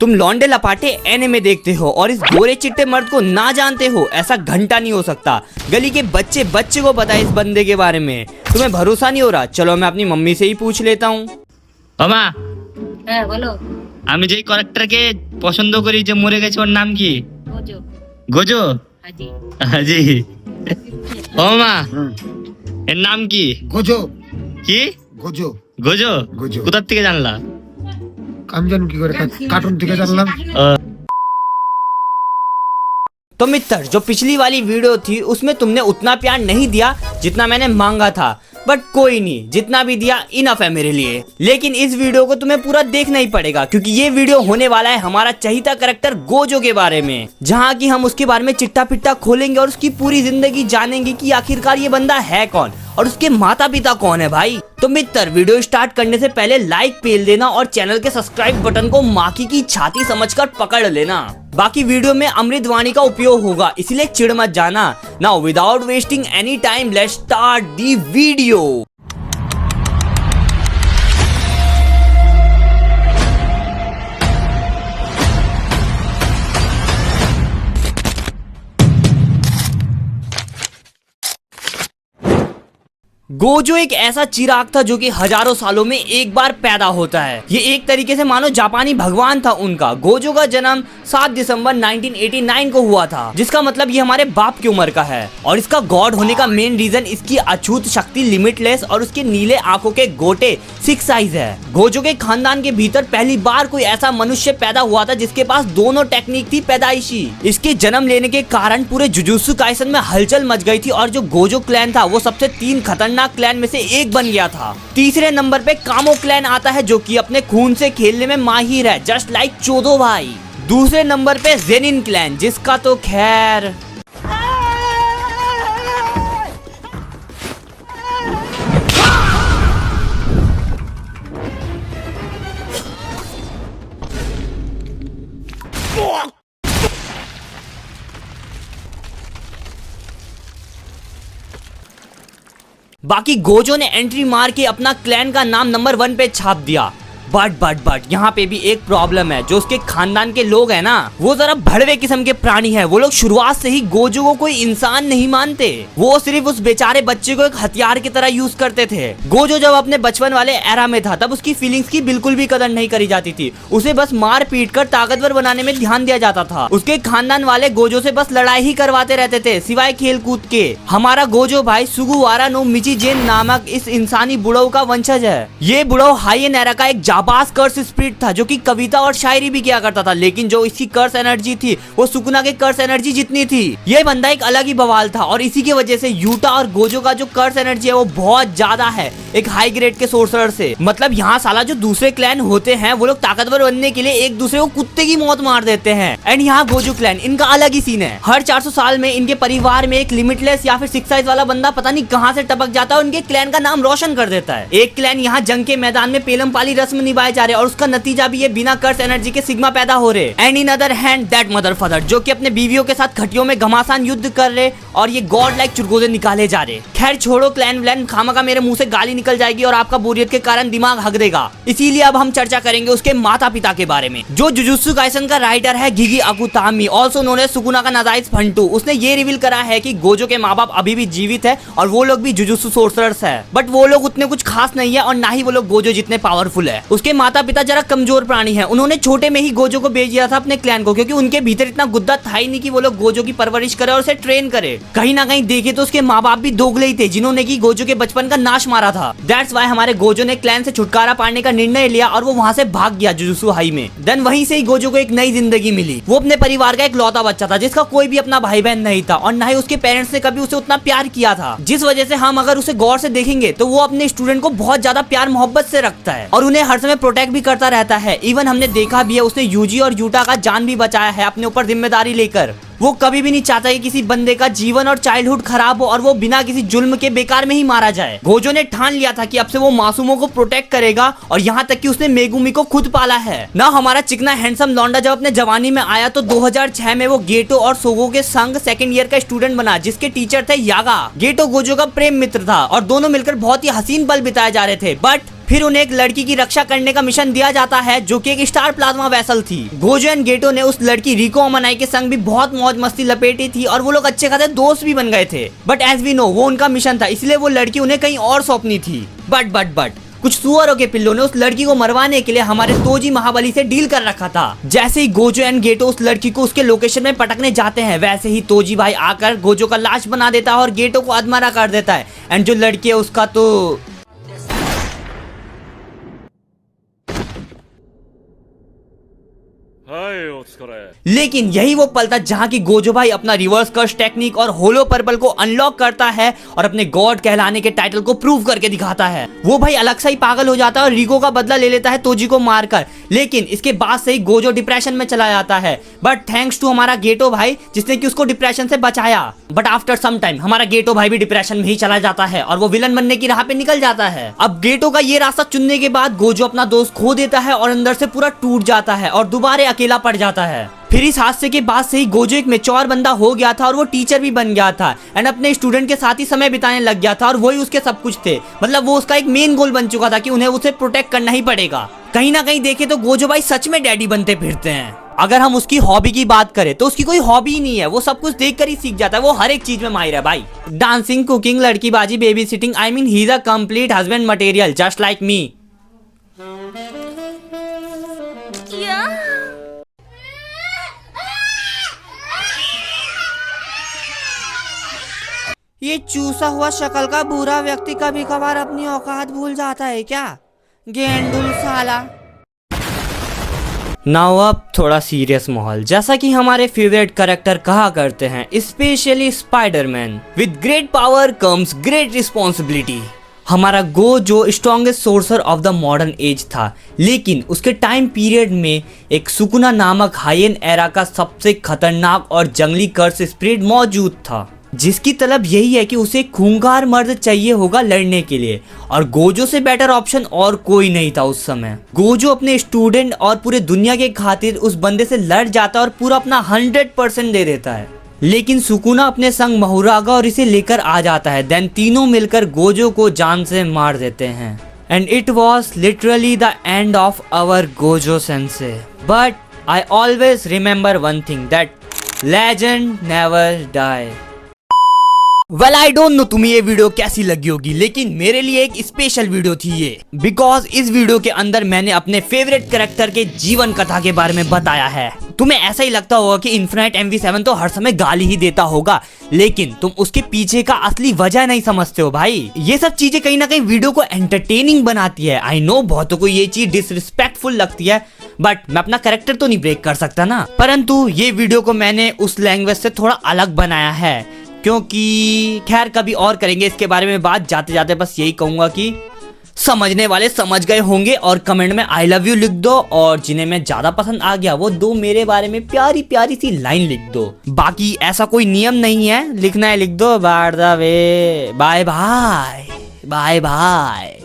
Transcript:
तुम लौंडे लपाटे एनिमे देखते हो और इस गोरे चिट्टे मर्द को ना जानते हो, ऐसा घंटा नहीं हो सकता। गली के बच्चे बच्चे को पता है इस बंदे के बारे में। तुम्हें भरोसा नहीं हो रहा? चलो मैं अपनी मम्मी से ही पूछ लेता हूँ। ওমা হ্যাঁ বলো। আমি যেই ক্যারেক্টারকে পছন্দ করি যে মরে গেছে ওর নাম কি? গোজো। গোজো? হাজি। হাজি। ওমা এর নাম কি? গোজো। কি? গোজো। গোজো? গোজো। কোথা থেকে জানলা? আমি জানি কি করে, কার্টুন থেকে জানলাম। तो मित्र, जो पिछली वाली वीडियो थी उसमें तुमने उतना प्यार नहीं दिया जितना मैंने मांगा था, बट कोई नहीं, जितना भी दिया इनफ है मेरे लिए। लेकिन इस वीडियो को तुम्हें पूरा देखना ही पड़ेगा क्योंकि ये वीडियो होने वाला है हमारा चहीता कैरेक्टर गोजो के बारे में, जहाँ की हम उसके बारे में चिट्टा पिट्टा खोलेंगे और उसकी पूरी जिंदगी जानेंगे कि आखिरकार ये बंदा है कौन और उसके माता पिता कौन है भाई। तो मित्र, वीडियो स्टार्ट करने से पहले लाइक पेल देना और चैनल के सब्सक्राइब बटन को माकी की छाती समझकर पकड़ लेना। बाकी वीडियो में अमृत वाणी का उपयोग होगा, इसलिए चिढ़ मत जाना। Now without wasting any time let's start the video. Gojo एक ऐसा चिराग था जो कि हजारों सालों में एक बार पैदा होता है। ये एक तरीके से मानो जापानी भगवान था उनका। गोजो का जन्म 7 दिसंबर 1989 को हुआ था, जिसका मतलब ये हमारे बाप की उम्र का है। और इसका गॉड होने का मेन रीजन इसकी अछूत शक्ति, लिमिटलेस और उसके नीले आंखों के गोटे 6 साइज है। गोजो के खानदान के भीतर पहली बार कोई ऐसा मनुष्य पैदा हुआ था जिसके पास दोनों टेक्निक थी पैदाइशी। इसके जन्म लेने के कारण पूरे जुजुत्सु काइसन में हलचल मच गई थी और जो गोजो क्लैन था वो सबसे 3 खतरनाक क्लैन में से एक बन गया था। तीसरे नंबर पे कामो क्लैन आता है जो कि अपने खून से खेलने में माहिर है, जस्ट लाइक चोदो भाई। दूसरे नंबर पे जेनिन क्लैन, जिसका तो खैर बाकी गोजो ने एंट्री मार के अपना क्लैन का नाम नंबर 1 पे छाप दिया। बट यहाँ पे भी एक प्रॉब्लम है। जो उसके खानदान के लोग हैं ना, वो जरा भड़वे किस्म के प्राणी हैं। वो लोग शुरुआत से ही गोजो को कोई इंसान नहीं मानते। वो सिर्फ उस बेचारे बच्चे को एक हथियार की तरह यूज करते थे। गोजो जब अपने बचपन वाले एरा में था तब उसकी फीलिंग्स की बिल्कुल भी कदर नहीं करी जाती थी। उसे बस मार पीट कर ताकतवर बनाने में ध्यान दिया जाता था। उसके खानदान वाले गोजो से बस लड़ाई ही करवाते रहते थे सिवाय खेल कूद के। हमारा गोजो भाई सुगुवारा नो मिची जेन नामक इस इंसानी बुढ़ऊ का वंशज है। ये बुढ़ऊ हाइएनेरा का एक जाबाज कर्स स्पिरिट था जो कि कविता और शायरी भी किया करता था, लेकिन जो इसकी कर्स एनर्जी थी वो सुकुना के कर्स एनर्जी जितनी थी। ये बंदा एक अलग ही बवाल था और इसी की वजह से यूटा और गोजो का जो कर्स एनर्जी है वो बहुत ज्यादा है एक हाई ग्रेड के सोर्सर से। मतलब यहाँ साला जो दूसरे क्लैन होते हैं वो लोग ताकतवर बनने के लिए एक दूसरे को कुत्ते की मौत मार देते हैं। एंड यहाँ गोजो क्लैन, इनका अलग ही सीन है। हर 400 साल में इनके परिवार में एक लिमिटलेस या फिर 6 साइज वाला बंदा पता नहीं कहाँ से टपक जाता है और उनके क्लैन का नाम रोशन कर देता है। एक क्लैन यहाँ जंग के मैदान में पेलम पाली रस्म निभाए जा रहे और उसका नतीजा भी ये बिना कर्स एनर्जी के सिग्मा पैदा हो रहे। And in other hand that mother father जो कि अपने बीवियों के साथ खटियों में घमासान युद्ध कर रहे और ये गॉड लाइक चुरगोदे निकाले जा रहे। खैर छोड़ो क्लैन व्लैन, खामखा मेरे मुंह से गाली निकल जाएगी और आपका बोरियत के कारण दिमाग हक देगा। इसीलिए अब हम चर्चा करेंगे उसके माता पिता के बारे में। जो जुजुत्सु काइसन का राइटर है Gege Akutami, also known as Sukuna का नाजायज फंटू, उसने ये रिवील करा है कि गोजो के माँ बाप अभी भी जीवित है और वो लोग भी जुजुत्सु सोर्सरर्स है, बट वो लोग उतने कुछ खास नहीं है और ना ही वो लोग गोजो जितने पावरफुल है। उसके माता पिता जरा कमजोर प्राणी है। उन्होंने छोटे में ही गोजो को भेज दिया था अपने क्लैन को, क्योंकि उनके भीतर इतना गुद्दा था ही नहीं कि वो लोग गोजो की परवरिश करे और उसे ट्रेन करे। कहीं ना कहीं देखे तो उसके माँ बाप भी दोगले ही थे जिन्होंने की गोजो के बचपन का नाश मारा था। दैट्स वाई हमारे गोजो ने क्लैन से छुटकारा पाने का निर्णय लिया और वो वहाँ से भाग गया जुजुत्सु हाई में। देन वहीं से ही गोजो को एक नई जिंदगी मिली। वो अपने परिवार का एक लौता बच्चा था जिसका कोई भी अपना भाई बहन नहीं था और ना ही उसके पेरेंट्स ने कभी उसे उतना प्यार किया था, जिस वजह से हम अगर उसे गौर से देखेंगे तो वो अपने स्टूडेंट को बहुत ज्यादा प्यार मोहब्बत से रखता है और उन्हें हर समय प्रोटेक्ट भी करता रहता है। इवन हमने देखा भी है उसने यूजी और यूटा का जान भी बचाया है अपने ऊपर जिम्मेदारी लेकर। वो कभी भी नहीं चाहता कि किसी बंदे का जीवन और चाइल्डहुड खराब हो और वो बिना किसी जुल्म के बेकार में ही मारा जाए। गोजो ने ठान लिया था कि अब से वो मासूमों को प्रोटेक्ट करेगा और यहाँ तक कि उसने मेगुमी को खुद पाला है ना। हमारा चिकना हैंडसम लौंडा जब अपने जवानी में आया तो 2006 में वो गेटो और सोगो के संग सेकंड ईयर का स्टूडेंट बना, जिसके टीचर थे यागा। गेटो गोजो का प्रेम मित्र था और दोनों मिलकर बहुत ही हसीन पल बिताए जा रहे थे। बट फिर उन्हें एक लड़की की रक्षा करने का मिशन दिया जाता है जो कि एक स्टार प्लाज्मा वेसल थी। गोजो एंड गेटो ने उस लड़की रिको अमानाई के संग भी बहुत मौज मस्ती लपेटी थी और वो लोग अच्छे खासे दोस्त भी बन गए थे। बट एज वी नो वो उनका मिशन था, इसलिए वो लड़की उन्हें कहीं और सौंपनी थी। बट कुछ सुअरों के पिल्लों ने उस लड़की को मरवाने के लिए हमारे तोजी महाबली से डील कर रखा था। जैसे ही गोजो एंड गेटो उस लड़की को उसके लोकेशन में पटकने जाते हैं, वैसे ही तोजी भाई आकर गोजो का लाश बना देता है और गेटो को अधमरा कर देता है। एंड जो लड़की है उसका तो लेकिन यही वो पल था जहां की गोजो भाई अपना रिवर्स कर्स टेक्निक और होलो पर्पल को अनलॉक करता है और अपने गॉड कहलाने के टाइटल को प्रूव करके दिखाता है। वो भाई अलग से ही पागल हो जाता है और रिको का बदला ले लेता है तोजी को मारकर। लेकिन इसके बाद से ही गोजो डिप्रेशन में चला जाता है, बट थैंक्स टू हमारा गेटो भाई जिसने कि उसको डिप्रेशन से बचाया। बट आफ्टर सम टाइम हमारा गेटो भाई भी डिप्रेशन में ही चला जाता है और वो विलन बनने की राह पे निकल जाता है। अब गेटो का ये रास्ता चुनने के बाद गोजो अपना दोस्त खो देता है और अंदर से पूरा टूट जाता है और दोबारा अकेला पड़ जाता है। फिर इस हादसे के बाद से ही गोजो एक मैच्योर बंदा हो गया था और वो टीचर भी बन गया था एंड अपने स्टूडेंट के साथ ही समय बिताने लग गया था और वही उसके सब कुछ थे। मतलब वो उसका एक मेन गोल बन चुका था कि उन्हें उसे प्रोटेक्ट करना ही पड़ेगा। कहीं ना कहीं देखे तो गोजो भाई सच में डैडी बनते फिरते हैं। अगर हम उसकी हॉबी की बात करें तो उसकी कोई हॉबी नहीं है, वो सब कुछ देखकर ही सीख जाता है। वो हर एक चीज में माहिर है भाई। डांसिंग, कुकिंग, लड़की बाजी, baby sitting, I mean he is a complete husband material just like me. ये चूसा हुआ शक्ल का बुरा व्यक्ति कभी कभार अपनी औकात भूल जाता है क्या? गेंडुल साला। नाउ अब थोड़ा सीरियस माहौल। जैसा कि हमारे फेवरेट कैरेक्टर कहा करते हैं, specially Spiderman, with great power comes great responsibility. हमारा गो जो strongest sorcerer of the modern age था, लेकिन उसके टाइम पीरियड में एक सुकुना नामक हाइएन एरा का सबसे खतरनाक और जंगली कर्स स्पिरिट मौजूद था, जिसकी तलब यही है कि उसे खूंखार मर्द चाहिए होगा लड़ने के लिए। और गोजो से बेटर ऑप्शन और कोई नहीं था उस समय। गोजो अपने स्टूडेंट और पूरे दुनिया के खातिर उस बंदे से लड़ जाता है और पूरा अपना 100% दे देता है। लेकिन सुकुना अपने संग महुरागा और इसे लेकर आ जाता है। देन तीनों मिलकर गोजो को जान से मार देते हैं। And it was literally the end of our Gojo sensei. But I always remember one thing, that legend never die. Well I don't know तुम्हें ये वीडियो कैसी लगी होगी, लेकिन मेरे लिए एक स्पेशल वीडियो थी ये, बिकॉज इस वीडियो के अंदर मैंने अपने फेवरेट कैरेक्टर के जीवन कथा के बारे में बताया है। तुम्हें ऐसा ही लगता होगा कि इन्फिनाइट MV7 तो हर समय गाली ही देता होगा, लेकिन तुम उसके पीछे का असली वजह नहीं समझते हो भाई। ये सब चीजें कहीं ना कहीं वीडियो को एंटरटेनिंग बनाती है। आई नो बहुतों को ये चीज डिसरिस्पेक्टफुल लगती है, बट मैं अपना कैरेक्टर तो नहीं ब्रेक कर सकता ना। परंतु ये वीडियो को मैंने उस लैंग्वेज से थोड़ा अलग बनाया है, क्योंकि खैर कभी और करेंगे इसके बारे में बात। जाते जाते बस यही कहूंगा कि समझने वाले समझ गए होंगे और कमेंट में आई लव यू लिख दो, और जिन्हें मैं ज्यादा पसंद आ गया वो दो मेरे बारे में प्यारी प्यारी सी लाइन लिख दो। बाकी ऐसा कोई नियम नहीं है, लिखना है लिख दो। By the way, bye bye bye bye.